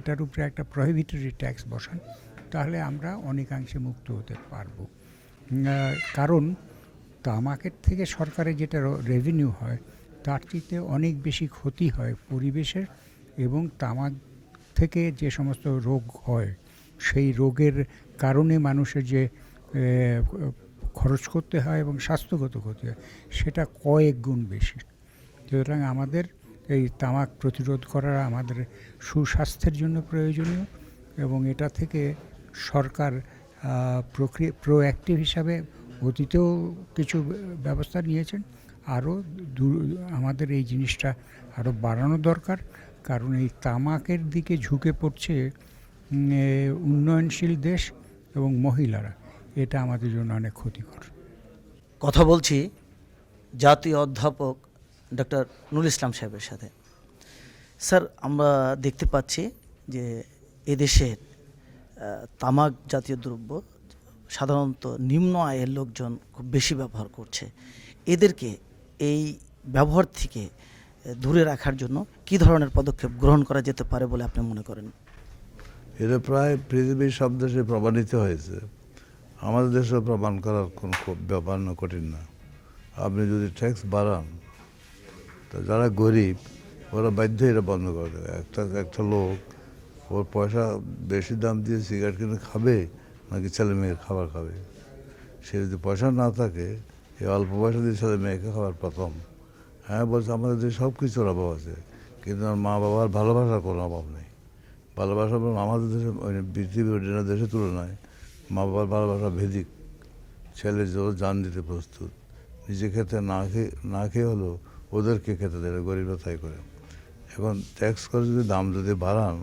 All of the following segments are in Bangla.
এটার উপরে একটা প্রহিবিটরি ট্যাক্স বসান, তাহলে আমরা অনেকাংশে মুক্ত হতে পারবো। কারণ তামাকের থেকে সরকারের যেটা রেভিনিউ হয় তার চেয়ে অনেক বেশি ক্ষতি হয় পরিবেশের, এবং তামাক থেকে যে সমস্ত রোগ হয় সেই রোগের কারণে মানুষের যে খরচ করতে হয় এবং স্বাস্থ্যগত ক্ষতি হয় সেটা কয়েক গুণ বেশি। সুতরাং আমাদের এই তামাক প্রতিরোধ করা আমাদের সুস্বাস্থ্যের জন্য প্রয়োজনীয়, এবং এটা থেকে সরকার প্রোঅ্যাক্টিভ হিসাবে অতীতেও কিছু ব্যবস্থা নিয়েছেন। আরও আমাদের এই জিনিসটা আরও বাড়ানো দরকার, কারণ এই তামাকের দিকে ঝুঁকে পড়ছে উন্নয়নশীল দেশ এবং মহিলারা। এটা আমাদের জন্য অনেক ক্ষতিকর। কথা বলছি জাতীয় অধ্যাপক ডক্টর নুরুল ইসলাম সাহেবের সাথে। স্যার, আমরা দেখতে পাচ্ছি যে এদেশের তামাক জাতীয় দ্রব্য সাধারণত নিম্ন আয়ের লোকজন খুব বেশি ব্যবহার করছে। এদেরকে এই ব্যবহার থেকে দূরে রাখার জন্য কী ধরনের পদক্ষেপ গ্রহণ করা যেতে পারে বলে আপনি মনে করেন? এটা প্রায় পৃথিবীর সব দেশে প্রমাণিত হয়েছে, আমাদের দেশেও প্রমাণ করার কোনো খুব ব্যাপার না, কঠিন না। আপনি যদি ট্যাক্স বাড়ান, তা যারা গরিব ওরা বাধ্য এটা বন্ধ করে দেবে। একটা লোক ওর পয়সা বেশি দাম দিয়ে সিগারেট কিনে খাবে নাকি ছেলে মেয়ের খাবার খাবে? সে যদি পয়সা না থাকে, এই অল্প পয়সা দিয়ে ছেলে মেয়েকে খাবার প্রথম। হ্যাঁ, বলছে আমাদের দেশে সব কিছুর অভাব আছে, কিন্তু আমার মা বাবার ভালোবাসার কোনো অভাব নেই। ভালোবাসা আমাদের দেশে পৃথিবীর অন্যান্য দেশের তুলনায় মা বাবার ভালোবাসা ভেদিক। ছেলে যে জান দিতে প্রস্তুত, নিজে খেতে না খেয়ে হলেও ওদেরকে খেতে দেয়, গরিবরা তাই করে। এখন ট্যাক্স করে যদি দাম যদি বাড়ান,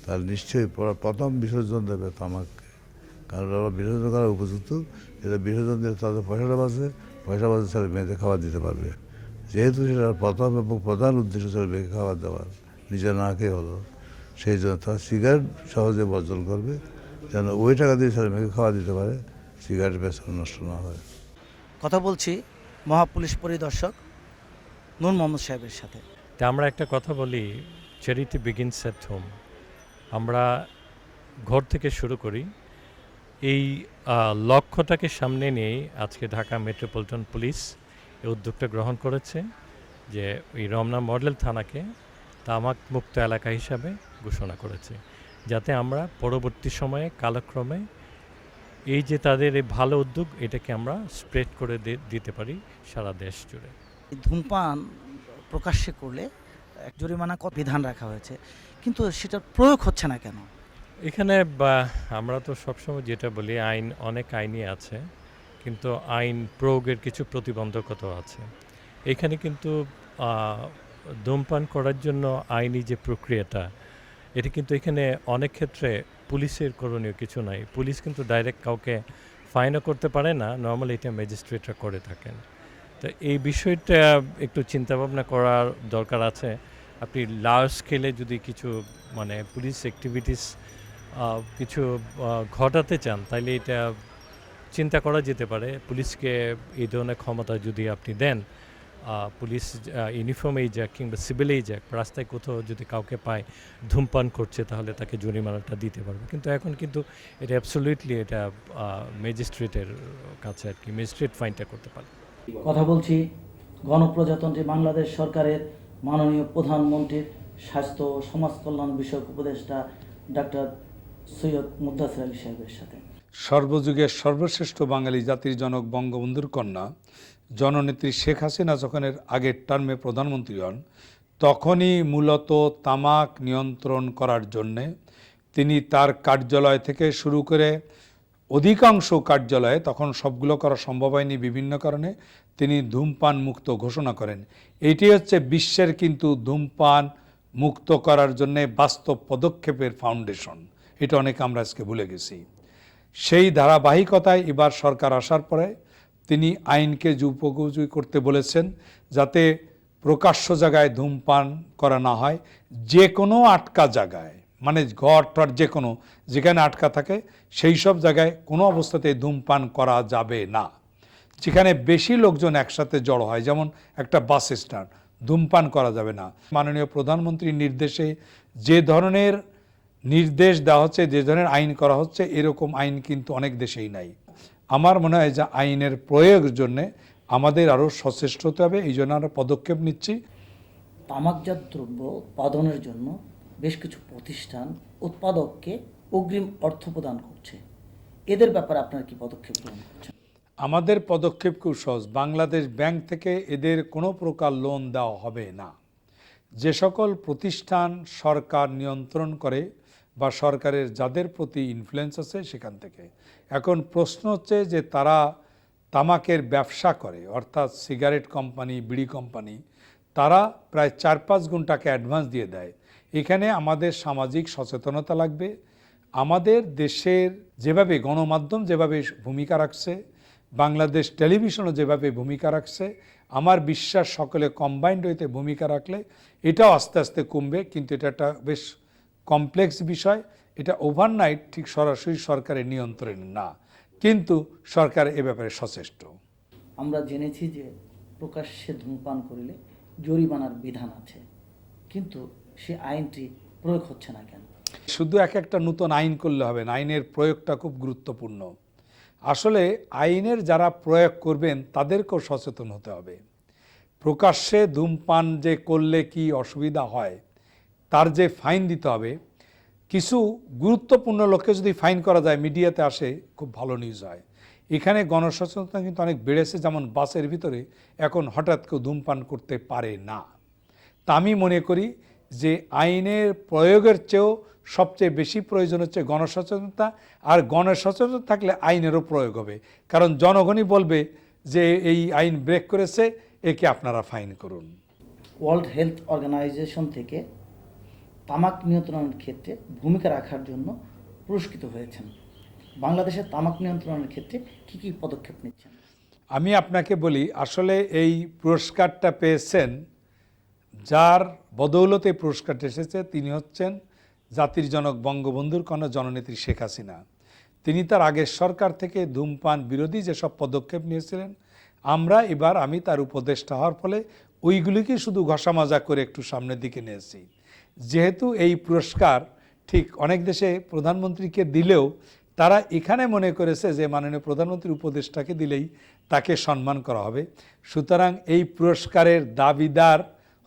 তাহলে নিশ্চয়ই প্রথম বিসর্জন দেবে তামাককে, কারণ ওরা বিসর্জন করার উপযুক্ত। এটা বিসর্জন দিয়ে তাদের পয়সাটা বাঁচে, পয়সা বাঁচে ছেলে মেয়েদের খাবার দিতে পারবে। যেহেতু সেটা প্রথম এবং প্রধান উদ্দেশ্য ছেলে মেয়েকে খাবার দেওয়ার, নিজে না খেয়ে হলো, সেই জন্য তারা সিগারেট সহজে বর্জন করবে, যেন ওই টাকা দিয়ে ছেলে মেয়েকে খাওয়া দিতে পারে, সিগারেট বেচা নষ্ট না হয়। কথা বলছি মহাপুলিশ পরিদর্শক নূর মোহাম্মদ সাহেবের সাথে। তা আমরা একটা কথা বলি, চ্যারিটি বিগিনস অ্যাট হোম। আমরা ঘর থেকে শুরু করি। এই লক্ষ্যটাকে সামনে নিয়েই আজকে ঢাকা মেট্রোপলিটন পুলিশ এই উদ্যোগটা গ্রহণ করেছে যে এই রমনা মডেল থানাকে তামাক মুক্ত এলাকা হিসাবে ঘোষণা করেছে, যাতে আমরা পরবর্তী সময়ে কালক্রমে এই যে তাদের এই ভালো উদ্যোগ এটাকে আমরা স্প্রেড করে দিতে পারি সারা দেশ জুড়ে। ধূমপান প্রকাশ্যে করলে জরিমানা কত বিধান রাখা হয়েছে, কিন্তু সেটার প্রয়োগ হচ্ছে না কেন? এখানে আমরা তো সবসময় যেটা বলি, অনেক আইনই আছে, কিন্তু আইন প্রয়োগের কিছু প্রতিবন্ধকতা আছে। এখানে কিন্তু ধূমপান করার জন্য আইনি যে প্রক্রিয়াটা, এটা কিন্তু এখানে অনেক ক্ষেত্রে পুলিশের করণীয় কিছু নাই। পুলিশ কিন্তু ডাইরেক্ট কাউকে ফাইনও করতে পারে না, নর্মালি এটা ম্যাজিস্ট্রেটরা করে থাকেন। তো এই বিষয়টা একটু চিন্তাভাবনা করার দরকার আছে। আপনি লার্জ স্কেলে যদি কিছু পুলিশ অ্যাক্টিভিটিস কিছু ঘটাতে চান, তাইলে এটা চিন্তা করা যেতে পারে। পুলিশকে এই ধরনের ক্ষমতা যদি আপনি দেন, পুলিশ ইউনিফর্মেই যাক কিংবা সিভিলেই যাক, রাস্তায় কোথাও যদি কাউকে পায় ধূমপান করছে, তাহলে তাকে জরিমানাটা দিতে পারবে। কিন্তু এখন কিন্তু এটা অ্যাবসলিউটলি এটা ম্যাজিস্ট্রেটের কাছে আর কি, ম্যাজিস্ট্রেট ফাইনটা করতে পারে। কথা বলছি গণপ্রজাতন্ত্রী বাংলাদেশ সরকারের মাননীয় প্রধানমন্ত্রীর স্বাস্থ্য ও সমাজ কল্যাণ বিষয়ক উপদেষ্টা ডক্টর সৈয়দ মুদ্দাসির আলী সাহেবের সাথে। সর্বযুগের সর্বশ্রেষ্ঠ বাঙালি জাতির জনক বঙ্গবন্ধুর কন্যা জননেত্রী শেখ হাসিনা যখন এর আগের টার্মে প্রধানমন্ত্রী হন, তখনই মূলত তামাক নিয়ন্ত্রণ করার জন্যে তিনি তার কার্যালয় থেকে শুরু করে অধিকাংশ কার্যালয়ে, তখন সবগুলো করা সম্ভব হয়নি বিভিন্ন কারণে, তিনি ধূমপান মুক্ত ঘোষণা করেন। এটি হচ্ছে বিশ্বের কিন্তু ধূমপান মুক্ত করার জন্যে বাস্তব পদক্ষেপের ফাউন্ডেশন। এটা অনেকে আমরা আজকে ভুলে গেছি। সেই ধারাবাহিকতায় এবার সরকার আসার পরে তিনি আইনকে যুগোপযোগী করতে বলেছেন, যাতে প্রকাশ্য জায়গায় ধূমপান করা না হয়। যে কোনো আটকা জায়গায়, ঘর টর যে কোনো যেখানে আটকা থাকে সেই সব জায়গায় কোনো অবস্থাতে ধূমপান করা যাবে না। যেখানে বেশি লোকজন একসাথে জড়ো হয়, যেমন একটা বাস স্ট্যান্ড, ধূমপান করা যাবে না। মাননীয় প্রধানমন্ত্রীর নির্দেশে যে ধরনের নির্দেশ দেওয়া হচ্ছে, যে ধরনের আইন করা হচ্ছে, এরকম আইন কিন্তু অনেক দেশেই নাই। আমার মনে হয় যে আইনের প্রয়োগের জন্য আমাদের আরও সচেষ্ট হতে হবে, এই জন্য আমরা পদক্ষেপ নিচ্ছি। তামাকজাত দ্রব্য উৎপাদনের জন্য বেশ কিছু প্রতিষ্ঠান উৎপাদককে অগ্রিম অর্থ প্রদান করছে, এদের ব্যাপারে আপনারা কি পদক্ষেপ গ্রহণ করছেন? আমাদের পদক্ষেপ খুব সহজ। বাংলাদেশ ব্যাংক থেকে এদের কোনো প্রকার লোন দেওয়া হবে না। যে সকল প্রতিষ্ঠান সরকার নিয়ন্ত্রণ করে বা সরকারের যাদের প্রতি ইনফ্লুয়েন্স আছে সেখান থেকে। এখন প্রশ্ন হচ্ছে যে তারা তামাকের ব্যবসা করে, অর্থাৎ সিগারেট কোম্পানি, বিড়ি কোম্পানি, তারা প্রায় 4-5 গুণ টাকা অ্যাডভান্স দিয়ে দেয়। এখানে আমাদের সামাজিক সচেতনতা লাগবে। আমাদের দেশের যেভাবে গণমাধ্যম যেভাবে ভূমিকা রাখছে, বাংলাদেশ টেলিভিশনও যেভাবে ভূমিকা রাখছে, আমার বিশ্বাস সকলে কম্বাইন্ড হইতে ভূমিকা রাখলে এটাও আস্তে আস্তে কমবে। কিন্তু এটা একটা বেশ কমপ্লেক্স বিষয়, এটা ওভারনাইট ঠিক সরাসরি সরকারের নিয়ন্ত্রণে না, কিন্তু সরকার এ ব্যাপারে সচেষ্ট। আমরা জেনেছি যে প্রকাশ্যে ধূমপান করিলে জরিমানার বিধান আছে, কিন্তু সে আইনটি প্রয়োগ হচ্ছে না কেন? শুধু একটা নতুন আইন করলে হবে না, আইনের প্রয়োগটা খুব গুরুত্বপূর্ণ। আসলে আইনের যারা প্রয়োগ করবেন তাদেরকেও সচেতন হতে হবে। প্রকাশ্যে ধূমপান যে করলে কি অসুবিধা হয়, তার যে ফাইন দিতে হবে, কিছু গুরুত্বপূর্ণ লোককে যদি ফাইন করা যায়, মিডিয়াতে আসে, খুব ভালো নিউজ হয়। এখানে গণসচেতনতা কিন্তু অনেক বেড়েছে। যেমন বাসের ভিতরে এখন হঠাৎ কেউ ধূমপান করতে পারে না। তা আমি মনে করি যে আইনের প্রয়োগের চেয়েও সবচেয়ে বেশি প্রয়োজন হচ্ছে গণসচেতনতা। আর গণসচেতন থাকলে আইনেরও প্রয়োগ হবে, কারণ জনগণই বলবে যে এই আইন ব্রেক করেছে, একে আপনারা ফাইন করুন। ওয়ার্ল্ড হেলথ অর্গানাইজেশন থেকে তামাক নিয়ন্ত্রণের ক্ষেত্রে ভূমিকা রাখার জন্য পুরস্কৃত হয়েছেন। বাংলাদেশের তামাক নিয়ন্ত্রণের ক্ষেত্রে কি কি পদক্ষেপ নিচ্ছেন? আমি আপনাকে বলি, আসলে এই পুরস্কারটা পেয়েছেন, যার বদৌলতে পুরস্কারটা এসেছে, তিনি হচ্ছেন জাতির জনক বঙ্গবন্ধুর কন্যা জননেত্রী শেখ হাসিনা। তিনি তার আগের সরকার থেকে ধূমপান বিরোধী যেসব পদক্ষেপ নিয়েছিলেন, আমি তার উপদেষ্টা হওয়ার ফলে ওইগুলিকে শুধু ঘষা মাজা করে একটু সামনের দিকে নিয়েছি। যেহেতু এই পুরস্কার ঠিক অনেক দেশে প্রধানমন্ত্রীকে দিলেও তারা এখানে মনে করেছে যে মাননীয় প্রধানমন্ত্রীর উপদেষ্টাকে দিলেই তাকে সম্মান করা হবে, সুতরাং এই পুরস্কারের দাবিদার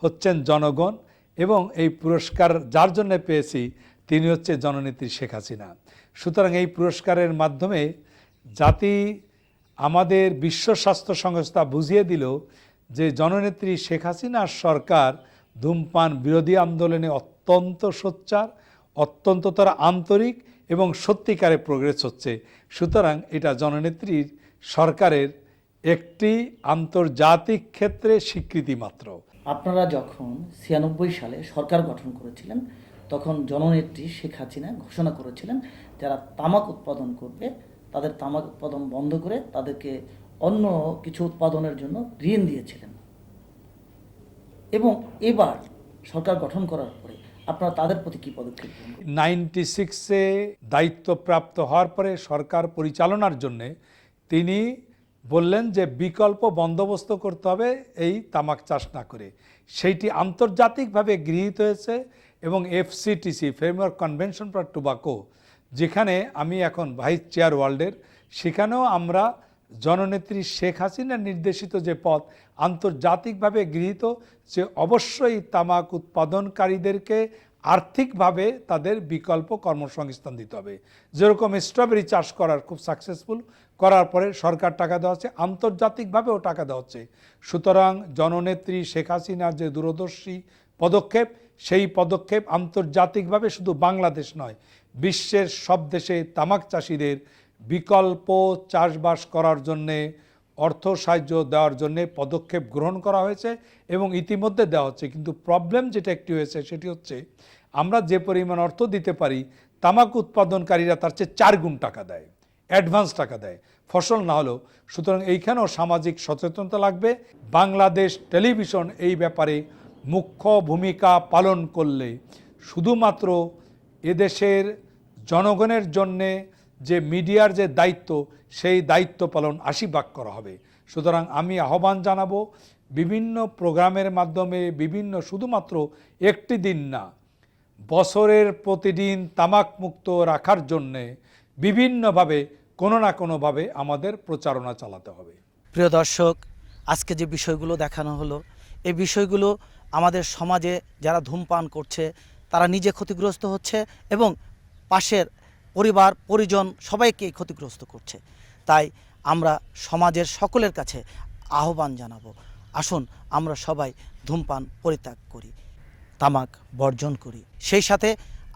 হচ্ছেন জনগণ, এবং এই পুরস্কার যার জন্য পেয়েছি তিনি হচ্ছে জননেত্রী শেখ হাসিনা। সুতরাং এই পুরস্কারের মাধ্যমে জাতি, আমাদের বিশ্ব স্বাস্থ্য সংস্থা বুঝিয়ে দিল যে জননেত্রী শেখ হাসিনার সরকার ধূমপান বিরোধী আন্দোলনে অত্যন্ত সোচ্চার, অত্যন্ত তারা আন্তরিক এবং সত্যিকারে প্রোগ্রেস হচ্ছে। সুতরাং এটা জননেত্রীর সরকারের একটি আন্তর্জাতিক ক্ষেত্রে স্বীকৃতি মাত্র। আপনারা যখন 96 সালে সরকার গঠন করেছিলেন, তখন জননেত্রী শেখ হাসিনা ঘোষণা করেছিলেন যারা তামাক উৎপাদন করবে তাদের তামাক উৎপাদন বন্ধ করে তাদেরকে অন্য কিছু উৎপাদনের জন্য ঋণ দিয়েছিলেন। এবং এবার সরকার গঠন করার পরে আপনারা তাদের প্রতি কী পদক্ষেপ নেবেন? 96-এ দায়িত্বপ্রাপ্ত হওয়ার পরে সরকার পরিচালনার জন্যে তিনি বললেন যে বিকল্প বন্দোবস্ত করতে হবে এই তামাক চাষ না করে। সেইটি আন্তর্জাতিকভাবে গৃহীত হয়েছে, এবং FCTC framework convention for tobacco, যেখানে আমি এখন ভাইস চেয়ার ওয়ার্ল্ডের, সেখানেও আমরা জননেত্রী শেখ হাসিনার নির্দেশিত যে পথ আন্তর্জাতিকভাবে গৃহীত, যে অবশ্যই তামাক উৎপাদনকারীদেরকে আর্থিকভাবে তাদের বিকল্প কর্মসংস্থান দিতে হবে। যেরকম স্ট্রবেরি চাষ করার খুব সাকসেসফুল, করার পরে সরকার টাকা দেওয়া হচ্ছে, আন্তর্জাতিকভাবেও টাকা দেওয়া হচ্ছে। সুতরাং জননেত্রী শেখ হাসিনার যে দূরদর্শী পদক্ষেপ, সেই পদক্ষেপ আন্তর্জাতিকভাবে শুধু বাংলাদেশ নয়, বিশ্বের সব দেশে তামাক চাষিদের বিকল্প চাষবাস করার জন্যে অর্থ সাহায্য দেওয়ার জন্যে পদক্ষেপ গ্রহণ করা হয়েছে এবং ইতিমধ্যে দেওয়া হচ্ছে। কিন্তু প্রবলেম যেটা একটি হয়েছে সেটি হচ্ছে, আমরা যে পরিমাণ অর্থ দিতে পারি, তামাক উৎপাদনকারীরা তার চেয়ে 4 গুণ টাকা দেয়, অ্যাডভান্স টাকা দেয়, ফসল না হলেও। সুতরাং এইখানেও সামাজিক সচেতনতা লাগবে। বাংলাদেশ টেলিভিশন এই ব্যাপারে মুখ্য ভূমিকা পালন করলে শুধুমাত্র এদেশের জনগণের জন্যে যে মিডিয়ার যে দায়িত্ব, সেই দায়িত্ব পালন 80 ভাগ করা হবে। সুতরাং আমি আহ্বান জানাবো, বিভিন্ন প্রোগ্রামের মাধ্যমে, বিভিন্ন শুধুমাত্র একটি দিন না, বছরের প্রতিদিন তামাকমুক্ত রাখার জন্যে বিভিন্নভাবে কোনো না কোনোভাবে আমাদের প্রচারণা চালাতে হবে। প্রিয় দর্শক, আজকে যে বিষয়গুলো দেখানো হলো, এই বিষয়গুলো আমাদের সমাজে যারা ধূমপান করছে তারা নিজে ক্ষতিগ্রস্ত হচ্ছে এবং পাশের পরিবার পরিজন সবাইকেই ক্ষতিগ্রস্ত করছে। তাই আমরা সমাজের সকলের কাছে আহ্বান জানাবো, আসুন আমরা সবাই ধূমপান পরিত্যাগ করি, তামাক বর্জন করি। সেই সাথে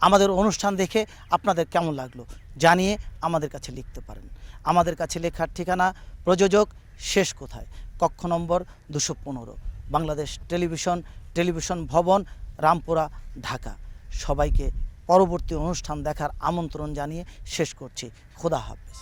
আমাদের অনুষ্ঠান দেখে আপনাদের কেমন লাগলো জানিয়ে আমাদের কাছে লিখতে পারেন। আমাদের কাছে লেখার ঠিকানা প্রযোজক শেষ কোথায়, কক্ষ নম্বর 215, বাংলাদেশ টেলিভিশন ভবন, রামপুরা, ঢাকা। সবাইকে পরবর্তী অনুষ্ঠান দেখার আমন্ত্রণ জানিয়ে শেষ করছি। খোদা হাফেজ।